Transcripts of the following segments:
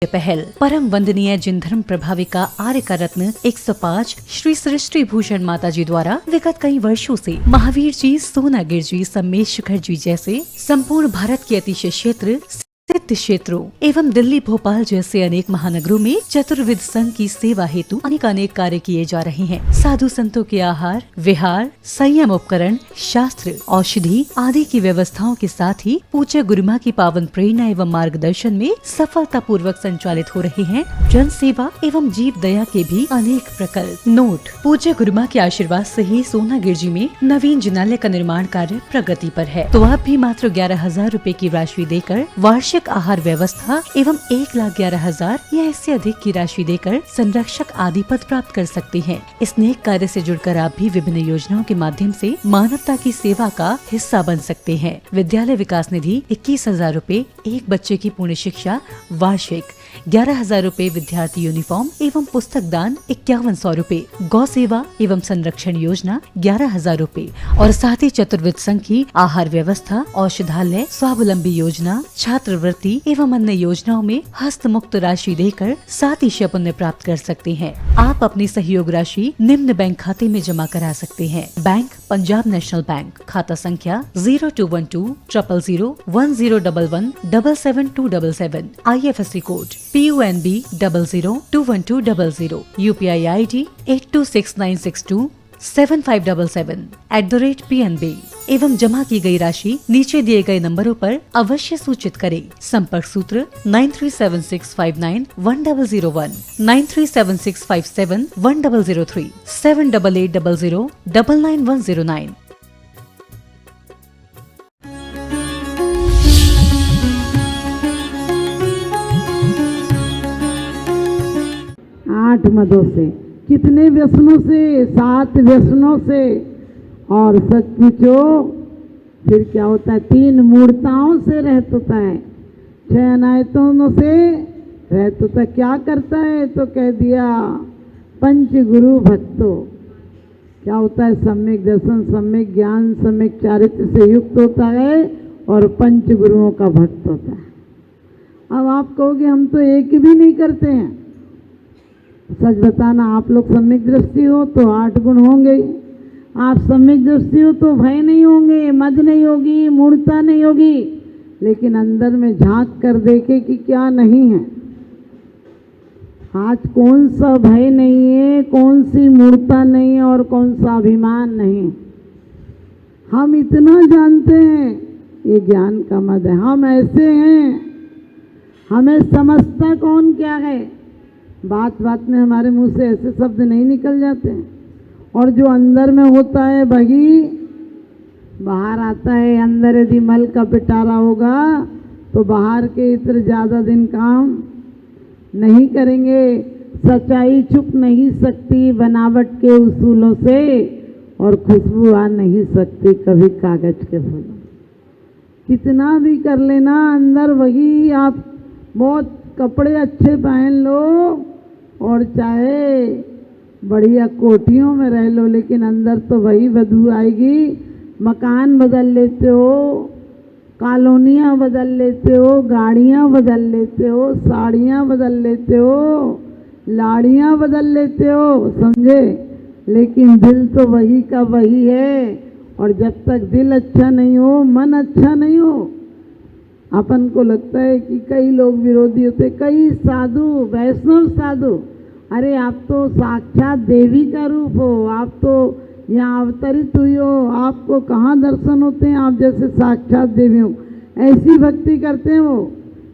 ये पहल परम वंदनीय जिन धर्म प्रभाविका आर्य का रत्न 105 श्री सृष्टि भूषण माता जी द्वारा विगत कई वर्षों से महावीर जी, सोनागिर जी, सम्मेशखर जी जैसे संपूर्ण भारत के अतिशय क्षेत्र, सिद्ध क्षेत्रों एवं दिल्ली, भोपाल जैसे अनेक महानगरों में चतुर्विध संघ की सेवा हेतु अनेक कार्य किए जा रहे हैं। साधु संतों के आहार, विहार, संयम उपकरण, शास्त्र, औषधि आदि की व्यवस्थाओं के साथ ही पूज्य गुरुमा की पावन प्रेरणा एवं मार्गदर्शन में सफलता पूर्वक संचालित हो रहे हैं जन सेवा एवं जीव दया के भी अनेक प्रकल्प। नोट: पूज्य गुरुमा के आशीर्वाद से ही सोनागिर जी में नवीन जिनालय का निर्माण कार्य प्रगति पर है, तो आप भी मात्र 11,000 रूपए की राशि देकर वार्षिक आहार व्यवस्था एवं 1,11,000 या इससे अधिक की राशि देकर संरक्षक आदि पद प्राप्त कर सकते हैं। इस नेक कार्य से जुड़कर आप भी विभिन्न योजनाओं के माध्यम से मानवता की सेवा का हिस्सा बन सकते हैं। विद्यालय विकास निधि 21,000 रूपए, एक बच्चे की पूर्ण शिक्षा वार्षिक, 11,000 रूपए विद्यार्थी यूनिफॉर्म एवं पुस्तक दान 5,100 रूपए, गौ सेवा एवं संरक्षण योजना 11,000 रूपए और साथ ही चतुर्विध संघ की आहार व्यवस्था, औषधालय, स्वावलंबी योजना, छात्रवृत्ति एवं अन्य योजनाओं में हस्त मुक्त राशि देकर 7 पुण्य प्राप्त कर सकते हैं। आप अपनी सहयोग राशि निम्न बैंक खाते में जमा करा सकते हैं। बैंक: पंजाब नेशनल बैंक, खाता संख्या 021200117777, IFSC code PUNB 00212200, UPI ID 8269627577 एवं जमा की गई राशि नीचे दिए गए नंबरों पर अवश्य सूचित करें। संपर्क सूत्र 9376591001, 9376571003, 7880099109। आठ मदों से, कितने व्यसनों से, 7 व्यसनों से, और सच पूछो फिर क्या होता है, 3 मूर्ताओं से रहत होता है, 6 अनायतों से रहत होता है। क्या करता है तो कह दिया पंच गुरु भक्तो। क्या होता है, सम्यक दर्शन, सम्यक ज्ञान, सम्यक चारित्र से युक्त होता है और पंच गुरुओं का भक्त होता है। अब आप कहोगे हम तो एक भी नहीं करते हैं। सच बताना, आप लोग सम्यक दृष्टि हो तो 8 गुण होंगे। आप सम्यक दृष्टि हो तो भय नहीं होंगे, मद नहीं होगी, मूढ़ता नहीं होगी, लेकिन अंदर में झांक कर देखे कि क्या नहीं है। आज कौन सा भय नहीं है, कौन सी मूढ़ता नहीं है और कौन सा अभिमान नहीं है। हम इतना जानते हैं, ये ज्ञान का मद है। हम ऐसे हैं, हमें समझता कौन क्या है। बात बात में हमारे मुंह से ऐसे शब्द नहीं निकल जाते हैं, और जो अंदर में होता है वही बाहर आता है। अंदर यदि मल का पिटारा होगा तो बाहर के इत्र ज़्यादा दिन काम नहीं करेंगे। सच्चाई छुप नहीं सकती बनावट के उसूलों से, और खुशबू आ नहीं सकती कभी कागज के फूलों। कितना भी कर लेना, अंदर वही। आप बहुत कपड़े अच्छे पहन लो और चाहे बढ़िया कोठियों में रह लो, लेकिन अंदर तो वही बदबू आएगी। मकान बदल लेते हो, कॉलोनियाँ बदल लेते हो, गाड़ियाँ बदल लेते हो, साड़ियाँ बदल लेते हो, लाड़ियाँ बदल लेते हो, समझे, लेकिन दिल तो वही का वही है। और जब तक दिल अच्छा नहीं हो, मन अच्छा नहीं हो, अपन को लगता है कि कई लोग विरोधी होते, कई साधु, वैष्णव साधु, अरे आप तो साक्षात देवी का रूप हो, आप तो यहाँ अवतरित हुई हो, आपको कहाँ दर्शन होते हैं, आप जैसे साक्षात देवी हो। ऐसी भक्ति करते हैं वो,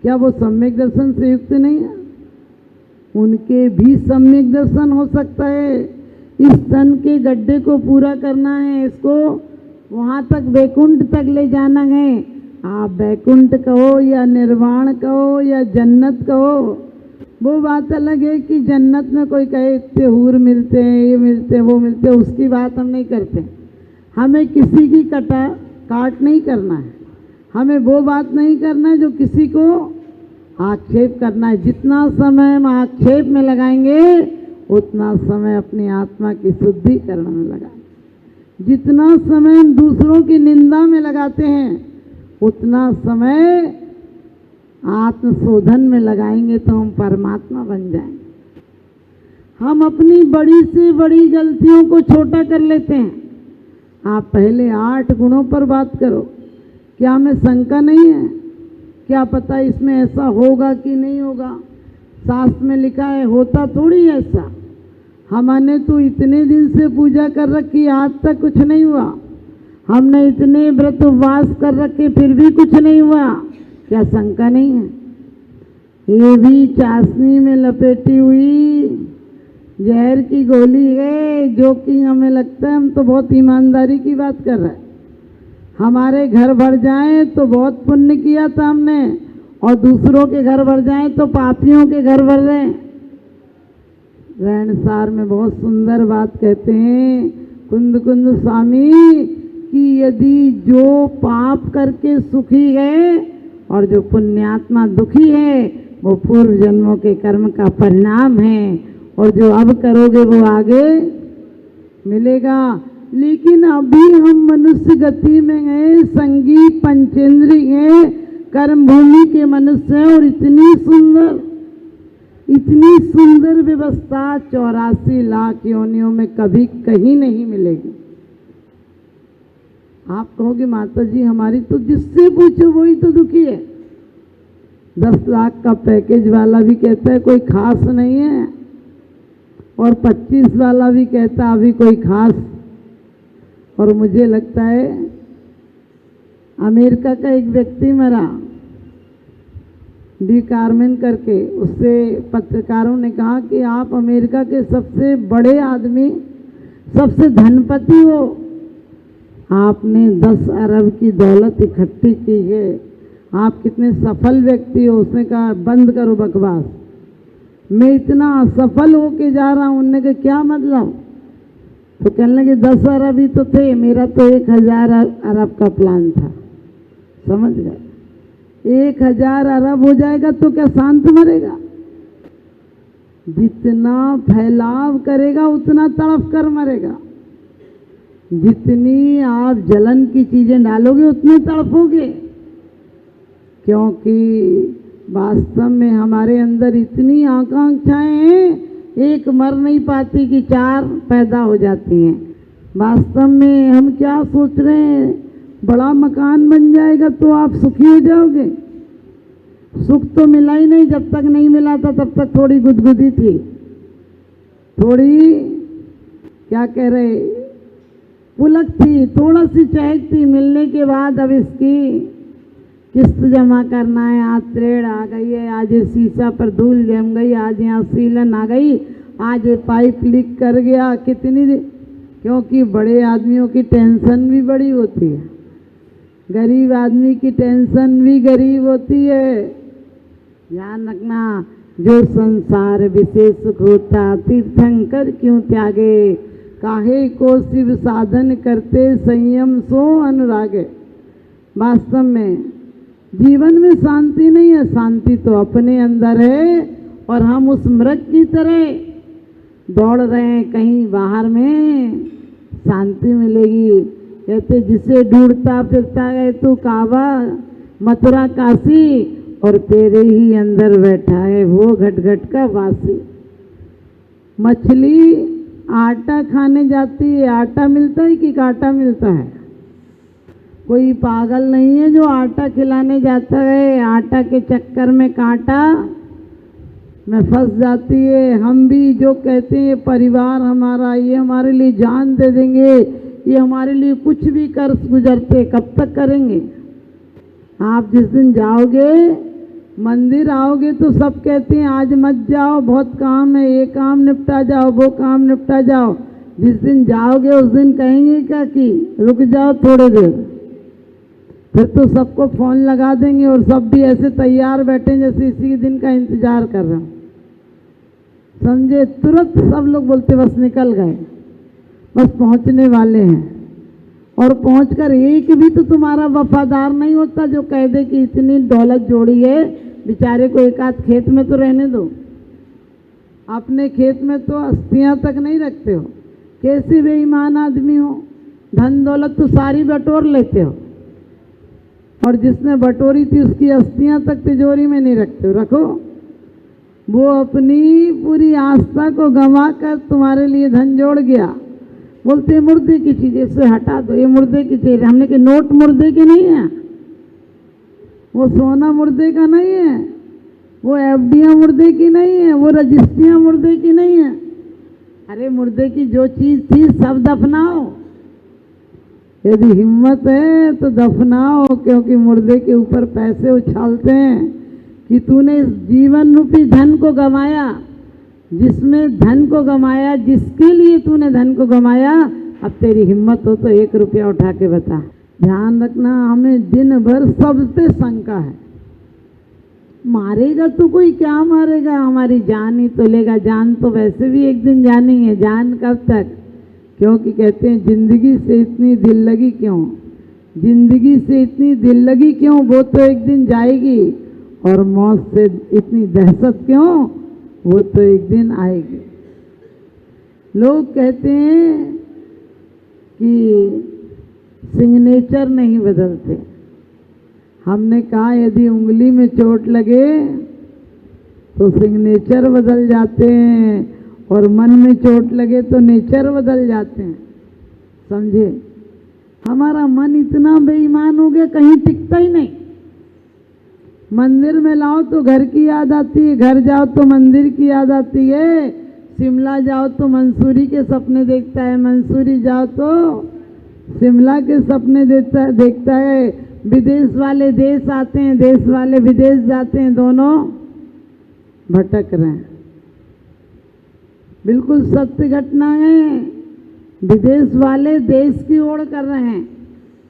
क्या वो सम्यक दर्शन से युक्त नहीं है? उनके भी सम्यक दर्शन हो सकता है। इस तन के गड्ढे को पूरा करना है, इसको वहाँ तक वैकुंठ तक ले जाना है। आप वैकुंठ कहो या निर्वाण कहो या जन्नत कहो, वो बात अलग है कि जन्नत में कोई कहे इतने हूर मिलते हैं, ये मिलते हैं, वो मिलते हैं, उसकी बात हम नहीं करते। हमें किसी की काट नहीं करना है, हमें वो बात नहीं करना है जो किसी को आक्षेप करना है। जितना समय हम आक्षेप में लगाएंगे उतना समय अपनी आत्मा की शुद्धिकरण में लगाएंगे। जितना समय हम दूसरों की निंदा में लगाते हैं उतना समय आत्मशोधन में लगाएंगे तो हम परमात्मा बन जाएंगे। हम अपनी बड़ी से बड़ी गलतियों को छोटा कर लेते हैं। आप पहले 8 गुणों पर बात करो। क्या हमें शंका नहीं है? क्या पता इसमें ऐसा होगा कि नहीं होगा? शास्त्र में लिखा है, होता थोड़ी ऐसा। हमने तो इतने दिन से पूजा कर रखी, आज तक कुछ नहीं हुआ। हमने इतने व्रत उपवास कर रखे, फिर भी कुछ नहीं हुआ। क्या शंका नहीं है? ये भी चाशनी में लपेटी हुई जहर की गोली है, जो कि हमें लगता है हम तो बहुत ईमानदारी की बात कर रहे हैं। हमारे घर भर जाए तो बहुत पुण्य किया था हमने, और दूसरों के घर भर जाए तो पापियों के घर भर रहे। रहनसार में बहुत सुंदर बात कहते हैं कुंद कुंद स्वामी कि यदि जो पाप करके सुखी है और जो पुण्यात्मा दुखी है, वो पूर्व जन्मों के कर्म का परिणाम है, और जो अब करोगे वो आगे मिलेगा। लेकिन अभी हम मनुष्य गति में हैं, संगी पंचेंद्रिय हैं, कर्म भूमि के मनुष्य हैं, और इतनी सुंदर व्यवस्था 84 लाख योनियों में कभी कहीं नहीं मिलेगी। आप कहोगे माता जी हमारी तो जिससे पूछो वही तो दुखी है। 10 लाख का पैकेज वाला भी कहता है कोई खास नहीं है, और 25 वाला भी कहता अभी कोई खास। और मुझे लगता है अमेरिका का एक व्यक्ति मरा, डी कार्मेन करके, उससे पत्रकारों ने कहा कि आप अमेरिका के सबसे बड़े आदमी, सबसे धनपति हो, आपने 10 अरब की दौलत इकट्ठी की है, आप कितने सफल व्यक्ति हो। उसने कहा बंद करो बकवास, मैं इतना असफल होके जा रहा हूँ। उनने कहा क्या मतलब? तो कहने लगे 10 अरब ही तो थे, मेरा तो 1000 अरब का प्लान था। समझ गए? 1000 अरब हो जाएगा तो क्या शांत मरेगा? जितना फैलाव करेगा उतना तड़प कर मरेगा। जितनी आप जलन की चीजें डालोगे उतने तड़पोगे, क्योंकि वास्तव में हमारे अंदर इतनी आकांक्षाएं हैं, एक मर नहीं पाती कि 4 पैदा हो जाती हैं। वास्तव में हम क्या सोच रहे हैं, बड़ा मकान बन जाएगा तो आप सुखी हो जाओगे। सुख तो मिला ही नहीं, जब तक नहीं मिला था तब तक थोड़ी गुदगुदी थी, थोड़ी क्या कह रहे पुलक थी, थोड़ा सी चहक थी। मिलने के बाद अब इसकी किस्त जमा करना है, आज त्रेड़ आ गई है, आज ये शीशा पर धूल जम गई, आज यहाँ सीलन आ गई, आज ये पाइप लीक कर गया। कितनी, क्योंकि बड़े आदमियों की टेंशन भी बड़ी होती है, गरीब आदमी की टेंशन भी गरीब होती है। ध्यान रखना, जो संसार विशेष सुख होता, तीर्थंकर क्यों त्यागे, काहे को शिव साधन करते, संयम सो अनुरागे। वास्तव में जीवन में शांति नहीं है, शांति तो अपने अंदर है, और हम उस मृग की तरह दौड़ रहे हैं कहीं बाहर में शांति मिलेगी। कहते जिसे ढूंढता फिरता है तू काबा मथुरा काशी, और तेरे ही अंदर बैठा है वो घट घट का वासी। मछली आटा खाने जाती है, आटा मिलता है कि कांटा मिलता है? कोई पागल नहीं है जो आटा खिलाने जाता है, आटा के चक्कर में कांटा में फंस जाती है। हम भी जो कहते हैं परिवार हमारा, ये हमारे लिए जान दे देंगे, ये हमारे लिए कुछ भी कर गुजरते, कब तक करेंगे? आप जिस दिन जाओगे मंदिर आओगे तो सब कहते हैं आज मत जाओ, बहुत काम है, ये काम निपटा जाओ, वो काम निपटा जाओ। जिस दिन जाओगे उस दिन कहेंगे क्या कि रुक जाओ थोड़ी देर, फिर तो सबको फ़ोन लगा देंगे, और सब भी ऐसे तैयार बैठे जैसे इसी दिन का इंतजार कर रहे हो। समझे? तुरंत सब लोग बोलते बस निकल गए, बस पहुंचने वाले हैं। और पहुंचकर एक भी तो तुम्हारा वफादार नहीं होता जो कह दे कि इतनी दौलत जोड़ी है, बेचारे को एक आध खेत में तो रहने दो। अपने खेत में तो अस्थियां तक नहीं रखते हो। कैसे बेईमान आदमी हो, धन दौलत तो सारी बटोर लेते हो, और जिसने बटोरी थी उसकी अस्थियां तक तिजोरी में नहीं रखते हो, रखो। वो अपनी पूरी आस्था को गंवा कर तुम्हारे लिए धन जोड़ गया। बोलते मुर्दे की चीज इससे हटा दो, ये मुर्दे की चीज। हमने के नोट मुर्दे के नहीं है, वो सोना मुर्दे का नहीं है, वो एफडियां मुर्दे की नहीं है, वो रजिस्ट्रियां मुर्दे की नहीं है। अरे मुर्दे की जो चीज थी सब दफनाओ, यदि हिम्मत है तो दफनाओ, क्योंकि मुर्दे के ऊपर पैसे उछालते हैं कि तूने इस जीवन रूपी धन को गंवाया, जिसमें धन को गंवाया, जिसके लिए तूने धन को गंवाया, अब तेरी हिम्मत हो तो 1 रुपया उठा के बता। ध्यान रखना, हमें दिन भर सब पे शंका है। मारेगा तो कोई क्या मारेगा, हमारी जान ही तो लेगा। जान तो वैसे भी एक दिन जानेंगे, जान कब तक? क्योंकि कहते हैं जिंदगी से इतनी दिल लगी क्यों, जिंदगी से इतनी दिल लगी क्यों, वो तो एक दिन जाएगी। और मौत से इतनी दहशत क्यों, वो तो एक दिन आएगी। लोग कहते हैं कि सिग्नेचर नहीं बदलते। हमने कहा यदि उंगली में चोट लगे तो सिग्नेचर बदल जाते हैं, और मन में चोट लगे तो नेचर बदल जाते हैं। समझे? हमारा मन इतना बेईमान हो गया, कहीं टिकता ही नहीं। मंदिर में लाओ तो घर की याद आती है, घर जाओ तो मंदिर की याद आती है, शिमला जाओ तो मंसूरी के सपने देखता है, मंसूरी जाओ तो शिमला के सपने देखता है। विदेश वाले देश आते हैं, देश वाले विदेश जाते हैं, दोनों भटक रहे हैं। बिल्कुल सत्य घटना है। विदेश वाले देश की ओर कर रहे हैं,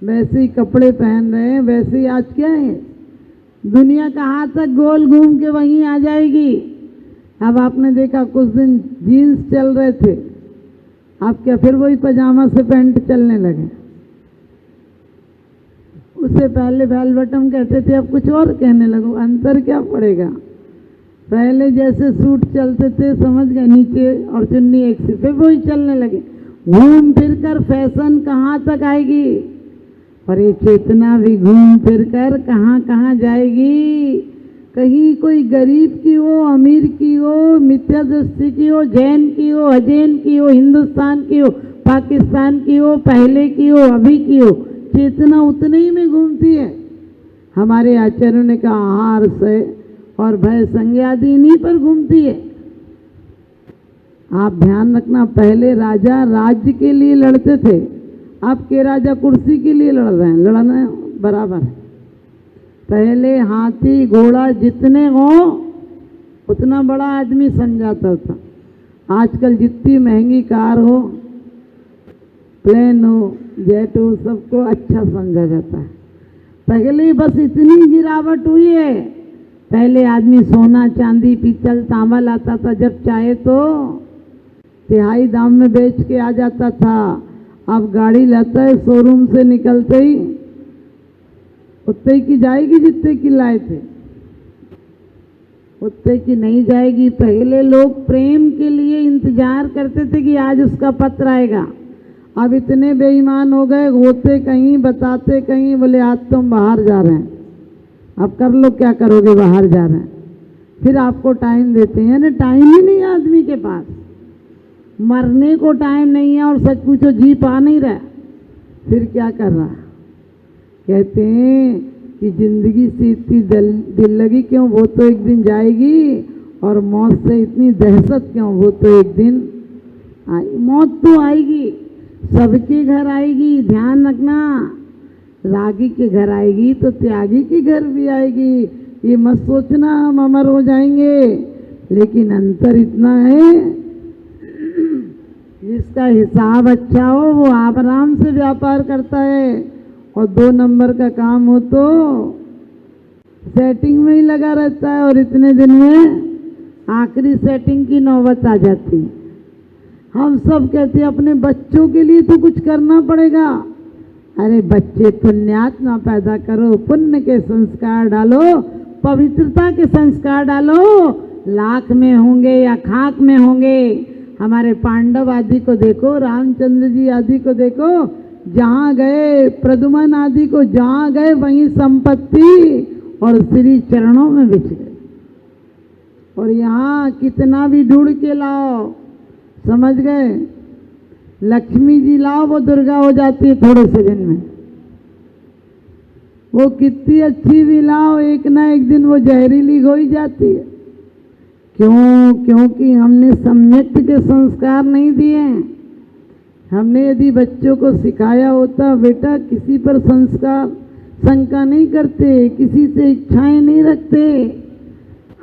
वैसे ही कपड़े पहन रहे हैं, वैसे ही आज क्या है, दुनिया कहाँ तक गोल घूम के वहीं आ जाएगी। अब आपने देखा कुछ दिन जीन्स चल रहे थे, अब क्या फिर वही पजामा से पैंट चलने लगे। उससे पहले वेलवेटम कहते थे, अब कुछ और कहने लगो। अंतर क्या पड़ेगा? पहले जैसे सूट चलते थे, समझ गए, नीचे और चुन्नी एक से, फिर वही चलने लगे। घूम फिर कर फैशन कहाँ तक आएगी, और ये चेतना भी घूम फिर कर कहाँ कहाँ जाएगी। कहीं कोई गरीब की हो, अमीर की हो, मिथ्या दृष्टि की हो, जैन की हो, अजैन की हो, हिंदुस्तान की हो, पाकिस्तान की हो, पहले की हो, अभी की हो, चेतना उतने ही में घूमती है। हमारे आचार्यों ने कहा आहार से और भय संज्ञादि इन्हीं पर घूमती है। आप ध्यान रखना, पहले राजा राज्य के लिए लड़ते थे, अब के राजा कुर्सी के लिए लड़ रहे हैं। लड़ना बराबर है। पहले हाथी घोड़ा जितने हो उतना बड़ा आदमी समझाता था। आजकल जितनी महंगी कार हो, प्लेन हो, जेट हो, सबको अच्छा समझा जाता है। पहले बस इतनी गिरावट हुई है। पहले आदमी सोना चांदी पीतल तांबा लाता था, जब चाहे तो तिहाई दाम में बेच के आ जाता था। अब गाड़ी लाता है, शोरूम से निकलते ही उतने की जाएगी जितने की लाए थे, उतने की नहीं जाएगी। पहले लोग प्रेम के लिए इंतजार करते थे कि आज उसका पत्र आएगा। अब इतने बेईमान हो गए, होते कहीं बताते कहीं, बोले आज तुम बाहर जा रहे हैं, अब कर लो क्या करोगे, बाहर जा रहे हैं। फिर आपको टाइम देते हैं, यानी टाइम ही नहीं है आदमी के पास, मरने को टाइम नहीं है, और सच पूछो जी पा नहीं रहा, फिर क्या कर रहा। कहते हैं कि जिंदगी से इतनी दिल लगी क्यों, वो तो एक दिन जाएगी, और मौत से इतनी दहशत क्यों, वो तो एक दिन आई। मौत तो आएगी, सबके घर आएगी। ध्यान रखना, रागी के घर आएगी तो त्यागी के घर भी आएगी। ये मत सोचना हम अमर हो जाएंगे, लेकिन अंतर इतना है, जिसका हिसाब अच्छा हो वो आराम से व्यापार करता है, और 2 नंबर का काम हो तो सेटिंग में ही लगा रहता है, और इतने दिन में आखिरी सेटिंग की नौबत आ जाती है। हम सब कहते हैं अपने बच्चों के लिए तो कुछ करना पड़ेगा। अरे बच्चे पुण्यात्मा पैदा करो, पुण्य के संस्कार डालो, पवित्रता के संस्कार डालो, लाख में होंगे या खाक में होंगे। हमारे पांडव आदि को देखो, रामचंद्र जी आदि को देखो, जहाँ गए प्रद्युमन आदि को जहाँ गए वहीं संपत्ति और श्री चरणों में बिछ गए। और यहाँ कितना भी ढूंढ के लाओ, समझ गए, लक्ष्मी जी लाओ वो दुर्गा हो जाती है थोड़े से दिन में। वो कितनी अच्छी भी लाओ, एक ना एक दिन वो जहरीली हो ही जाती है। क्यों? क्योंकि हमने सम्यक के संस्कार नहीं दिए हैं। हमने यदि बच्चों को सिखाया होता, बेटा किसी पर संस्कार शंका नहीं करते, किसी से इच्छाएं नहीं रखते,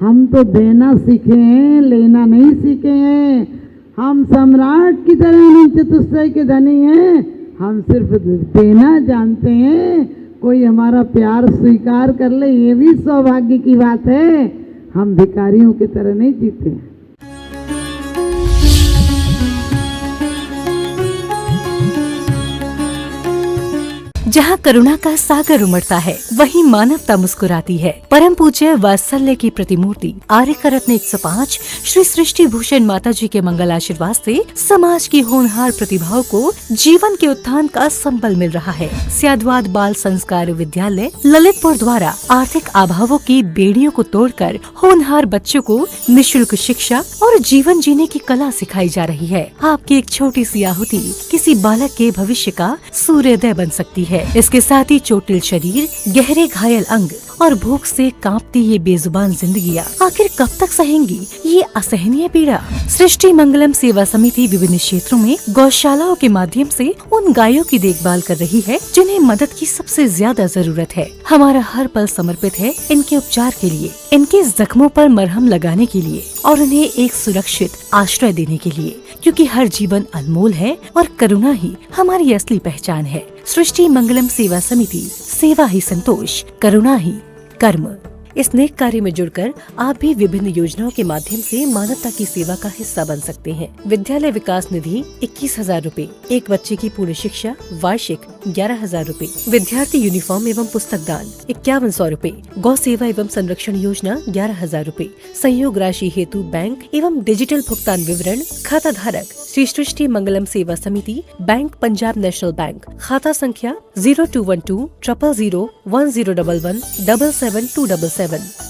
हम तो देना सीखे हैं, लेना नहीं सीखे हैं। हम सम्राट की तरह नहीं चतुष्टय के धनी हैं, हम सिर्फ देना जानते हैं। कोई हमारा प्यार स्वीकार कर ले ये भी सौभाग्य की बात है। हम भिखारियों की तरह नहीं जीते हैं। जहाँ करुणा का सागर उमड़ता है वहीं मानवता मुस्कुराती है। परम पूज्य वात्सल्य की प्रतिमूर्ति आर्यका रत्न 105 श्री सृष्टि भूषण माता जी के मंगल आशीर्वाद से समाज की होनहार प्रतिभाओं को जीवन के उत्थान का संबल मिल रहा है। स्याद्वाद बाल संस्कार विद्यालय ललितपुर द्वारा आर्थिक अभावों की बेड़ियों को तोड़कर होनहार बच्चों को निःशुल्क शिक्षा और जीवन जीने की कला सिखाई जा रही है। आपकी एक छोटी सी आहुति किसी बालक के भविष्य का सूर्योदय बन सकती है। इसके साथ ही चोटिल शरीर, गहरे घायल अंग और भूख से कांपती ये बेजुबान जिंदगियां आखिर कब तक सहेंगी ये असहनीय पीड़ा। सृष्टि मंगलम सेवा समिति विभिन्न क्षेत्रों में गौशालाओं के माध्यम से उन गायों की देखभाल कर रही है जिन्हें मदद की सबसे ज्यादा जरूरत है। हमारा हर पल समर्पित है इनके उपचार के लिए, इनके जख्मों पर मरहम लगाने के लिए और उन्हें एक सुरक्षित आश्रय देने के लिए, क्योंकि हर जीवन अनमोल है और करुणा ही हमारी असली पहचान है। सृष्टि मंगलम सेवा समिति, सेवा ही संतोष, करुणा ही कर्म। इस नेक कार्य में जुड़कर आप भी विभिन्न योजनाओं के माध्यम से मानवता की सेवा का हिस्सा बन सकते हैं। विद्यालय विकास निधि 21,000 रूपए, एक बच्चे की पूर्ण शिक्षा वार्षिक 11,000 रूपए, विद्यार्थी यूनिफॉर्म एवं पुस्तक दान 5100 रूपए, गौ सेवा एवं संरक्षण योजना 11,000 रूपए, संयोग राशि हेतु बैंक एवं डिजिटल भुगतान विवरण, खाता धारक श्री सृष्टि मंगलम सेवा समिति, बैंक पंजाब नेशनल बैंक, खाता संख्या 0212 000 1011 77277,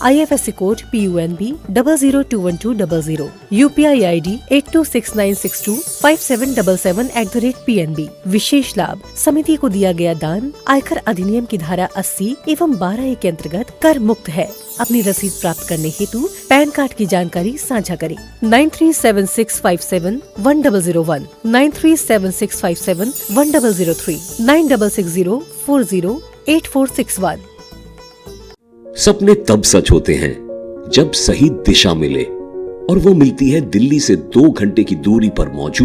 IFSC code PUNB 002120, UPI ID 8269625777@PNB। विशेष लाभ, समिति को दिया गया दान आयकर अधिनियम की धारा 80 एवं 12A के अंतर्गत कर मुक्त है। अपनी रसीद प्राप्त करने हेतु पैन कार्ड की जानकारी साझा करें। 9376571001, 9376571003, 9660408461। सपने तब सच होते हैं जब सही दिशा मिले, और वो मिलती है दिल्ली से 2 घंटे की दूरी पर मौजूद